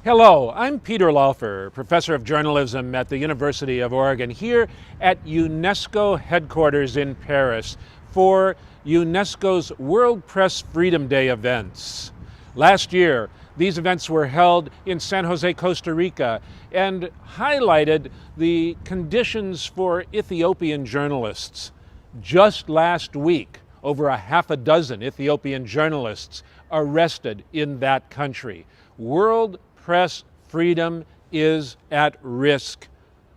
Hello, I'm Peter Laufer, professor of journalism at the University of Oregon, here at UNESCO headquarters in Paris for UNESCO's World Press Freedom Day events. Last year, these events were held in San Jose, Costa Rica, and highlighted the conditions for Ethiopian journalists. Just last week, over a half a dozen Ethiopian journalists arrested in that country. World press freedom is at risk,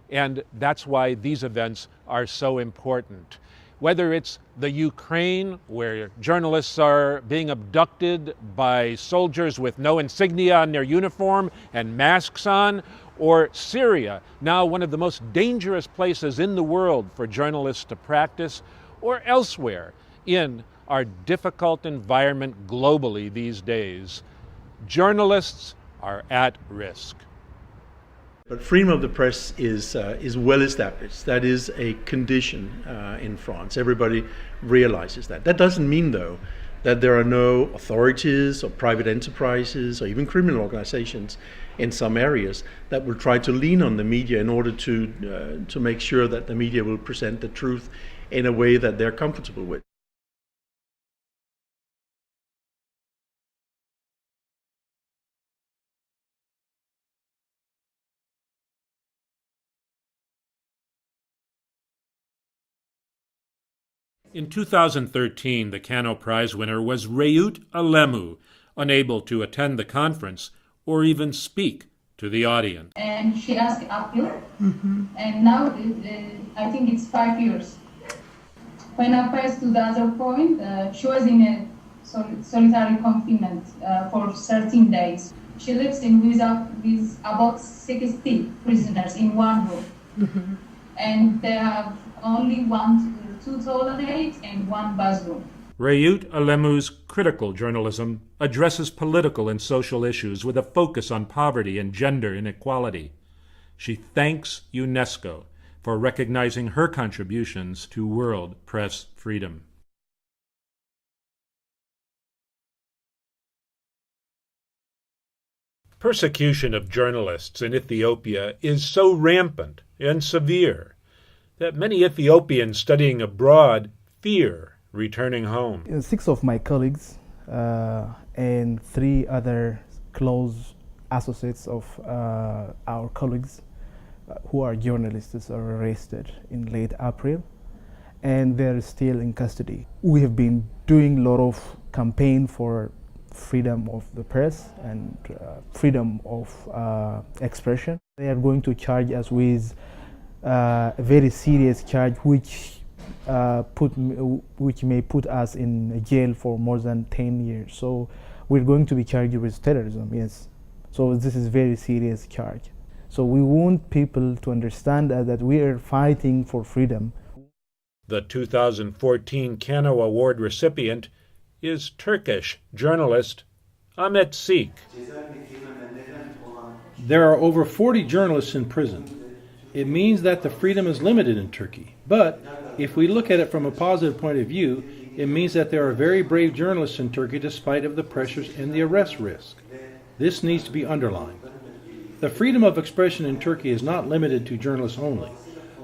and that's why these events are so important. Whether it's the Ukraine, where journalists are being abducted by soldiers with no insignia on their uniform and masks on, or Syria, now one of the most dangerous places in the world for journalists to practice, or elsewhere in our difficult environment globally these days, journalists are at risk. But freedom of the press is well established. That is a condition in France. Everybody realizes that. That doesn't mean, though, that there are no authorities or private enterprises or even criminal organizations in some areas that will try to lean on the media in order to make sure that the media will present the truth in a way that they're comfortable with. In 2013, the Kano Prize winner was Reyout Alemu, unable to attend the conference or even speak to the audience. And she asked appeal, and now I think it's 5 years. When I passed to the other point, she was in a solitary confinement for 13 days. She lives with about 60 prisoners in one room, and they have only two toilets and one bathroom. Reyout Alemu's critical journalism addresses political and social issues with a focus on poverty and gender inequality. She thanks UNESCO for recognizing her contributions to world press freedom. Persecution of journalists in Ethiopia is so rampant and severe that many Ethiopians studying abroad fear returning home. 6 of my colleagues and 3 other close associates of our colleagues who are journalists are arrested in late April, and they're still in custody. We have been doing a lot of campaign for freedom of the press and freedom of expression. They are going to charge us with a very serious charge which may put us in jail for more than 10 years. So we're going to be charged with terrorism, yes. So this is a very serious charge. So we want people to understand that we are fighting for freedom. The 2014 Kano Award recipient is Turkish journalist Ahmet Sik. There are over 40 journalists in prison. It means that the freedom is limited in Turkey. But if we look at it from a positive point of view, it means that there are very brave journalists in Turkey despite of the pressures and the arrest risk. This needs to be underlined. The freedom of expression in Turkey is not limited to journalists only.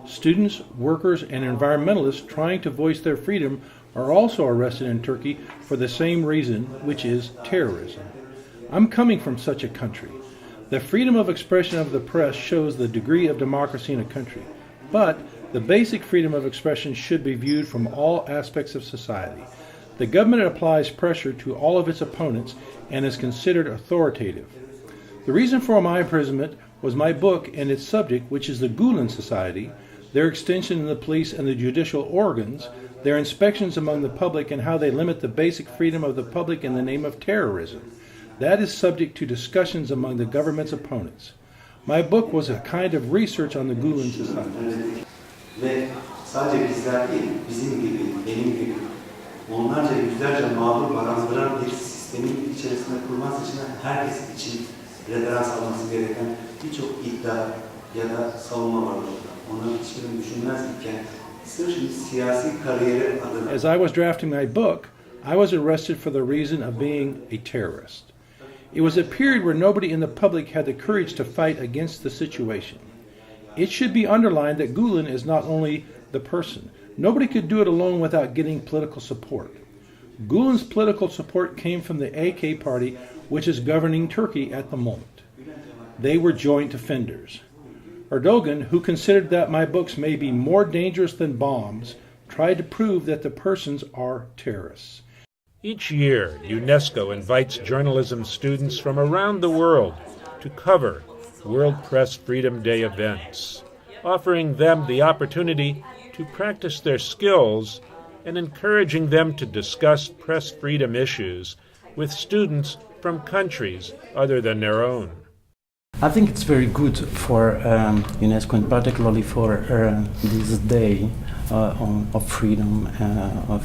Students, workers, and environmentalists trying to voice their freedom are also arrested in Turkey for the same reason, which is terrorism. I'm coming from such a country. The freedom of expression of the press shows the degree of democracy in a country, but the basic freedom of expression should be viewed from all aspects of society. The government applies pressure to all of its opponents and is considered authoritative. The reason for my imprisonment was my book and its subject, which is the Gulen Society, their extension in the police and the judicial organs, their inspections among the public, and how they limit the basic freedom of the public in the name of terrorism. That is subject to discussions among the government's opponents. My book was a kind of research on the Gulen Society. Ve sadece bizler değil, bizim gibi, benim gibi onlarca yüzlerce mağdur barındıran bir sistemin içerisinde kurulması için herkes için referans alması gereken birçok iddia ya da savunma var orada. Onların hiçbirini düşünmez iken sırf siyasi kariyeri adına. As I was drafting my book, I was arrested for the reason of being a terrorist. It was a period where nobody in the public had the courage to fight against the situation. It should be underlined that Gulen is not only the person. Nobody could do it alone without getting political support. Gulen's political support came from the AK party, which is governing Turkey at the moment. They were joint offenders. Erdogan, who considered that my books may be more dangerous than bombs, tried to prove that the persons are terrorists. Each year, UNESCO invites journalism students from around the world to cover World Press Freedom Day events, offering them the opportunity to practice their skills and encouraging them to discuss press freedom issues with students from countries other than their own. I think it's very good for UNESCO, and particularly for this day of freedom of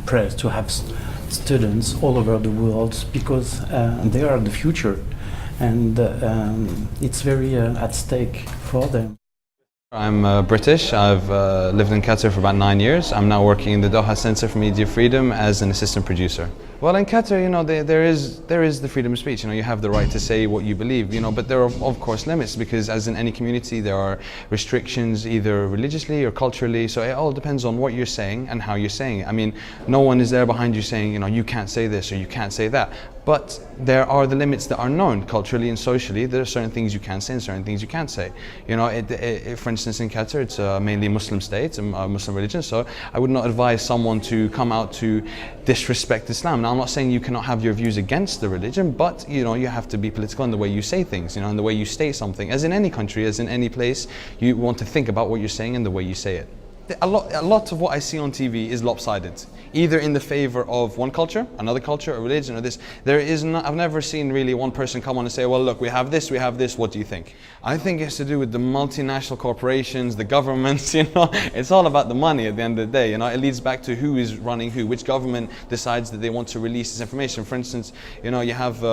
press, to have students all over the world, because they are the future, and it's very at stake for them. I'm British. I've lived in Qatar for about 9 years. I'm now working in the Doha Center for Media Freedom as an assistant producer. Well, in Qatar, you know, there is the freedom of speech. You know, you have the right to say what you believe. You know, but there are of course limits, because as in any community, there are restrictions either religiously or culturally. So it all depends on what you're saying and how you're saying it. I mean, no one is there behind you saying, you know, you can't say this or you can't say that. But there are the limits that are known culturally and socially. There are certain things you can say and certain things you can't say. You know, for instance, in Qatar, it's mainly a Muslim state, a Muslim religion. So I would not advise someone to come out to disrespect Islam. Now, I'm not saying you cannot have your views against the religion, but you know, you have to be political in the way you say things. You know, in the way you state something. As in any country, as in any place, you want to think about what you're saying and the way you say it. A lot of what I see on TV is lopsided, either in the favor of one culture, another culture, a religion, or this. I've never seen really one person come on and say, well, look, we have this, what do you think? I think it has to do with the multinational corporations, the governments, you know. It's all about the money at the end of the day, you know. It leads back to who is running who, which government decides that they want to release this information. For instance, you know, you have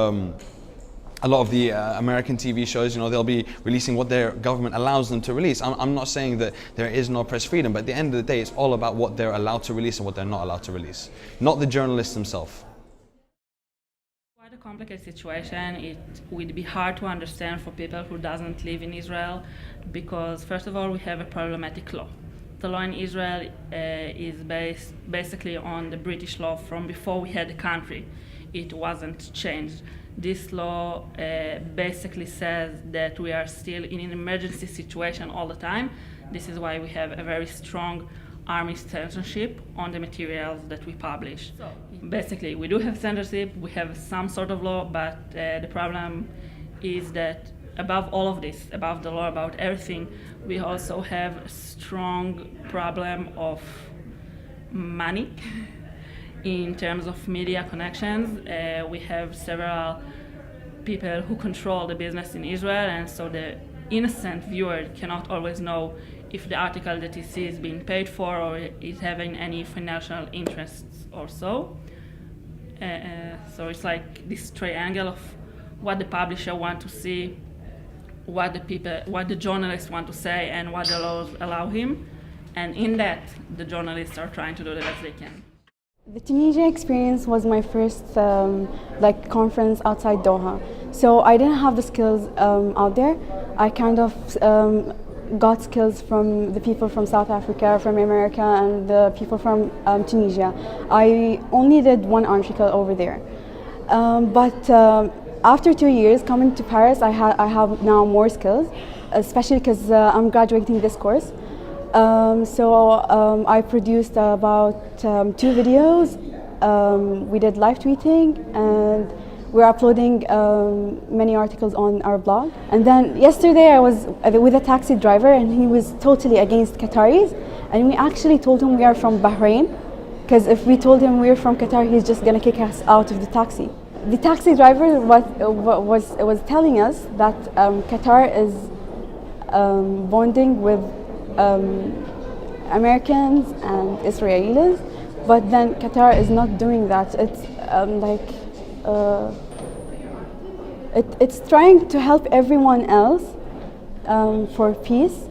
a lot of the American TV shows, you know, they'll be releasing what their government allows them to release. I'm not saying that there is no press freedom, but at the end of the day, it's all about what they're allowed to release and what they're not allowed to release, not the journalists themselves. Quite a complicated situation. It would be hard to understand for people who doesn't live in Israel, because first of all, we have a problematic law. The law in Israel is based basically on the British law from before we had the country. It wasn't changed. This law basically says that we are still in an emergency situation all the time. This is why we have a very strong army censorship on the materials that we publish. So basically, we do have censorship, we have some sort of law, but the problem is that above all of this, above the law, about everything, we also have a strong problem of money. In terms of media connections, we have several people who control the business in Israel, and so the innocent viewer cannot always know if the article that he sees is being paid for or is having any financial interests or so. So it's like this triangle of what the publisher wants to see, what the journalists want to say, and what the laws allow him. And in that, the journalists are trying to do the best they can. The Tunisia experience was my first conference outside Doha. So I didn't have the skills out there. I kind of got skills from the people from South Africa, from America, and the people from Tunisia. I only did one article over there. But after 2 years coming to Paris, I have now more skills, especially because I'm graduating this course. I produced about 2 videos. We did live tweeting, and we're uploading many articles on our blog. And then yesterday I was with a taxi driver, and he was totally against Qataris. And we actually told him we are from Bahrain, because if we told him we're from Qatar, he's just gonna kick us out of the taxi. The taxi driver was telling us that Qatar is bonding with Americans and Israelis, but then Qatar is not doing that. It's it's trying to help everyone else for peace.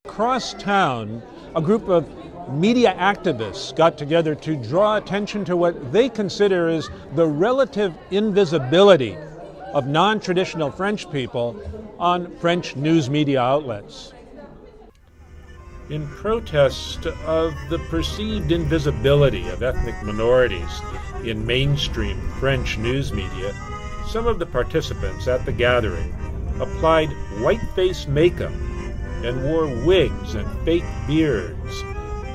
Across town, a group of media activists got together to draw attention to what they consider is the relative invisibility of non-traditional French people on French news media outlets. In protest of the perceived invisibility of ethnic minorities in mainstream French news media, some of the participants at the gathering applied white-face makeup and wore wigs and fake beards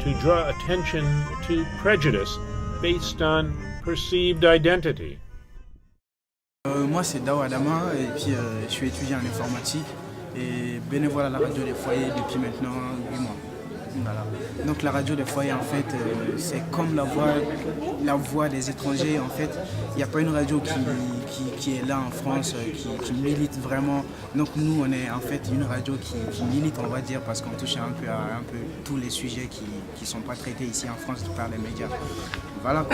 to draw attention to prejudice based on perceived identity. Moi c'est Dao Adama et puis je suis étudiant en informatique et bénévole à la radio des foyers depuis maintenant 8 mois. Voilà. Donc la radio des foyers en fait c'est comme la voix des étrangers en fait. Il n'y a pas une radio qui est là en France qui milite vraiment. Donc nous on est en fait une radio qui milite on va dire parce qu'on touche un peu tous les sujets qui ne sont pas traités ici en France par les médias. Voilà. Donc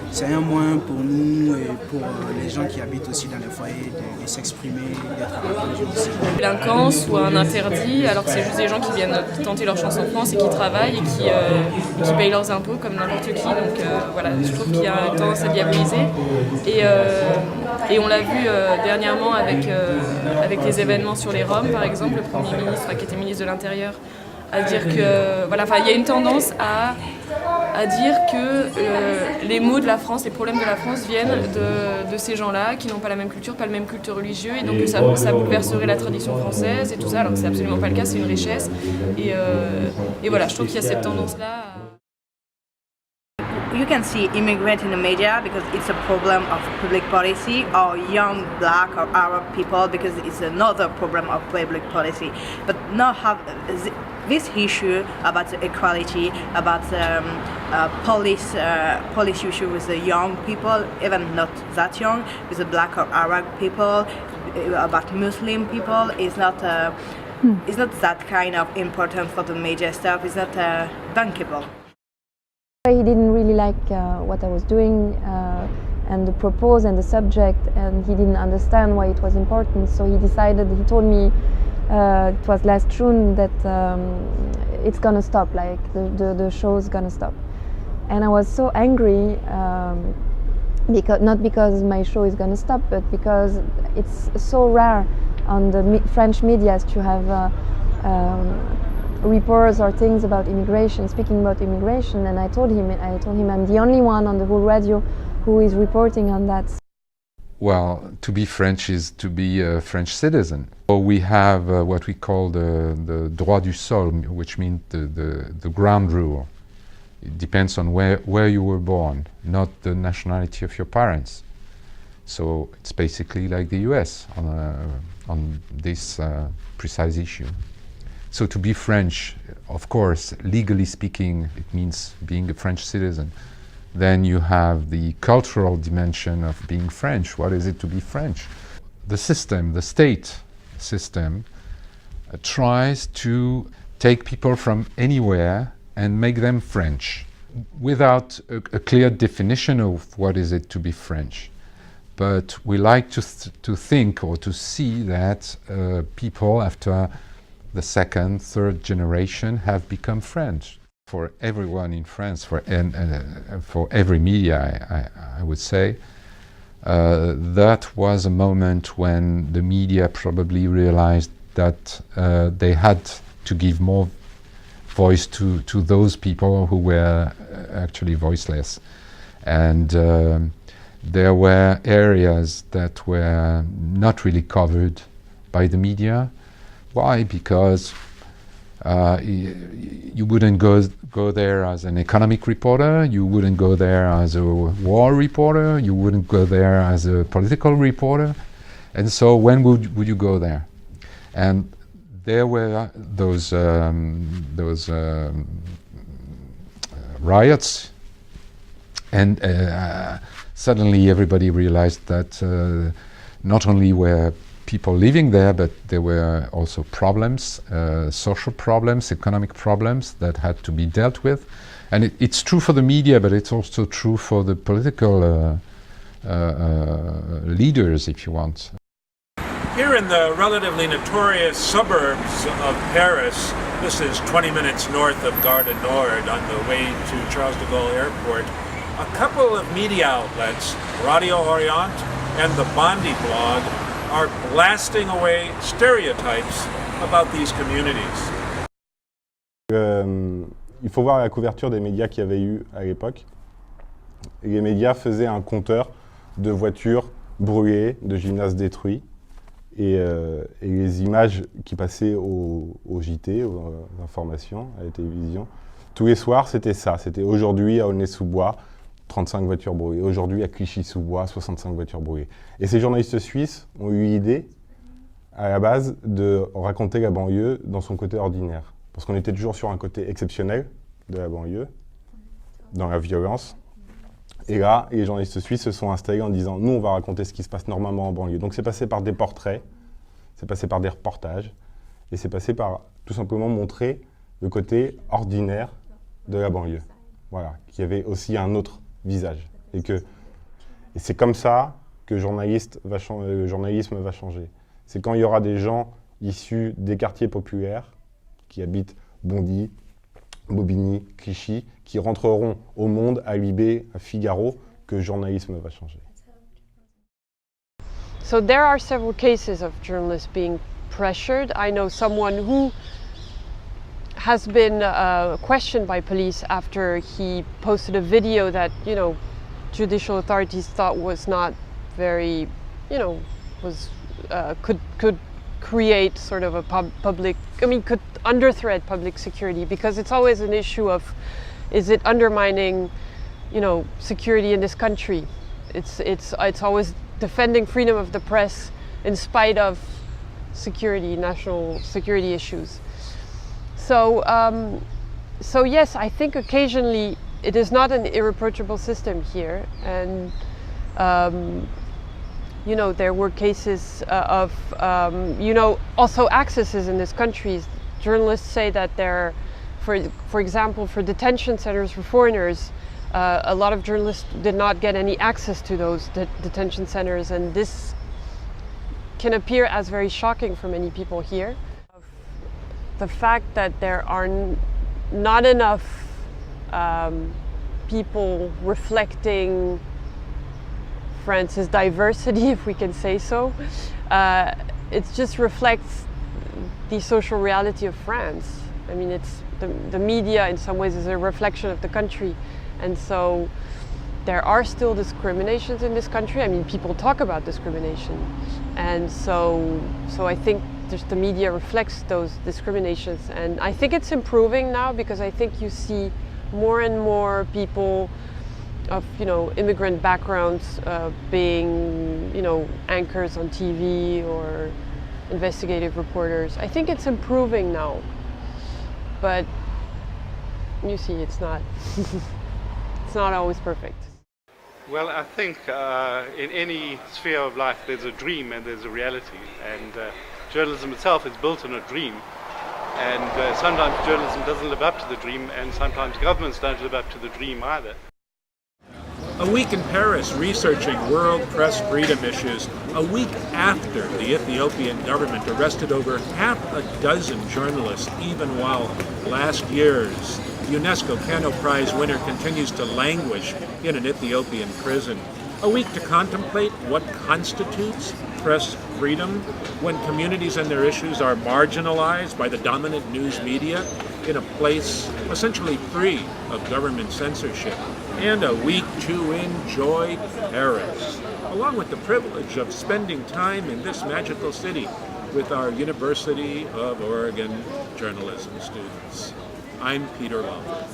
c'est un moyen pour nous et pour les gens qui habitent aussi dans les foyers de s'exprimer, d'être entendus aussi. Une délinquance ou un interdit, alors que c'est juste des gens qui viennent tenter leur chance en France et qui travaillent et qui payent leurs impôts comme n'importe qui. Donc voilà, je trouve qu'il y a une tendance à diaboliser. Et on l'a vu dernièrement avec les événements sur les Roms, par exemple, le Premier ministre qui était ministre de l'Intérieur à dire que voilà, il y a une tendance à dire que les maux de la France, les problèmes de la France viennent de ces gens-là qui n'ont pas la même culture, pas le même culte religieux et donc que ça bouleverserait la tradition française et tout ça, alors que c'est absolument pas le cas, c'est une richesse et voilà, je trouve qu'il y a cette tendance-là. You can see immigrants in the media because it's a problem of public policy, or young black or Arab people because it's another problem of public policy. But now have this issue about equality, about police issue with the young people, even not that young, with the black or Arab people, about Muslim people, is not that kind of important for the media stuff. It's not bankable. He didn't really like what I was doing and the purpose and the subject, and he didn't understand why it was important. So he told me it was last June that it's gonna stop, like the show's gonna stop. And I was so angry, not because my show is gonna stop, but because it's so rare on the French media to have reports or things about immigration, speaking about immigration, and I told him I'm the only one on the whole radio who is reporting on that. Well, to be French is to be a French citizen. So we have what we call the droit du sol, which means the ground rule. It depends on where you were born, not the nationality of your parents. So it's basically like the US on this precise issue. So to be French, of course, legally speaking, it means being a French citizen. Then you have the cultural dimension of being French. What is it to be French? The system, the state system, tries to take people from anywhere and make them French without a clear definition of what is it to be French. But we like to think or to see that people after the second, third generation have become French. For everyone in France, for every media, I would say, that was a moment when the media probably realized that they had to give more voice to those people who were actually voiceless. And there were areas that were not really covered by the media. Why? Because you wouldn't go there as an economic reporter, you wouldn't go there as a war reporter, you wouldn't go there as a political reporter, and so when would you go there? And there were those riots, and suddenly everybody realized that not only were people living there, but there were also problems, social problems, economic problems that had to be dealt with. And it's true for the media, but it's also true for the political leaders, if you want. Here in the relatively notorious suburbs of Paris, this is 20 minutes north of Gare du Nord on the way to Charles de Gaulle Airport, a couple of media outlets, Radio Orient and the Bondi blog, are blasting away stereotypes about these communities. Il faut voir la couverture des médias qu'il y avait eu à l'époque. Les médias faisaient un compteur de voitures brûlées, de gymnases détruits, et les images qui passaient au JT, aux informations, à la télévision. Tous les soirs, c'était ça. C'était aujourd'hui à Aulnay-sous-Bois, 35 voitures brûlées. Aujourd'hui à Clichy-sous-Bois, 65 voitures brûlées. Et ces journalistes suisses ont eu l'idée, à la base, de raconter la banlieue dans son côté ordinaire. Parce qu'on était toujours sur un côté exceptionnel de la banlieue, dans la violence. Et là, les journalistes suisses se sont installés en disant « Nous, on va raconter ce qui se passe normalement en banlieue ». Donc c'est passé par des portraits, c'est passé par des reportages, et c'est passé par tout simplement montrer le côté ordinaire de la banlieue. Voilà, qu'il y avait aussi un autre visage. Et c'est comme ça que le journalisme va changer. C'est quand il y aura des gens issus des quartiers populaires, qui habitent Bondy, Bobigny, Clichy, qui rentreront au Monde, à Libé, à Figaro, que le journalisme va changer. So there are several cases of journalists being pressured. I know someone who has been questioned by police after he posted a video that, you know, judicial authorities thought was not very, you know, was could create sort of a could underthreat public security, because it's always an issue of, is it undermining, you know, security in this country? It's always defending freedom of the press in spite of national security issues. So, so yes, I think occasionally it is not an irreproachable system here, and you know, there were cases of, you know, also accesses in this country. Journalists say that there, for example, for detention centers for foreigners, a lot of journalists did not get any access to those detention centers, and this can appear as very shocking for many people here. The fact that there are not enough people reflecting France's diversity, if we can say so. It just reflects the social reality of France. I mean, it's the media in some ways is a reflection of the country, and so there are still discriminations in this country. I mean, people talk about discrimination, and so I think just the media reflects those discriminations, and I think it's improving now, because I think you see more and more people of, you know, immigrant backgrounds being, you know, anchors on TV or investigative reporters. I think it's improving now, but you see, it's not it's not always perfect. Well, I think in any sphere of life there's a dream and there's a reality, and journalism itself is built on a dream, and sometimes journalism doesn't live up to the dream, and sometimes governments don't live up to the dream either. A week in Paris researching world press freedom issues, a week after the Ethiopian government arrested over half a dozen journalists, even while last year's UNESCO Kano Prize winner continues to languish in an Ethiopian prison. A week to contemplate what constitutes press freedom when communities and their issues are marginalized by the dominant news media in a place essentially free of government censorship. And a week to enjoy Paris, along with the privilege of spending time in this magical city with our University of Oregon journalism students. I'm Peter Laufer.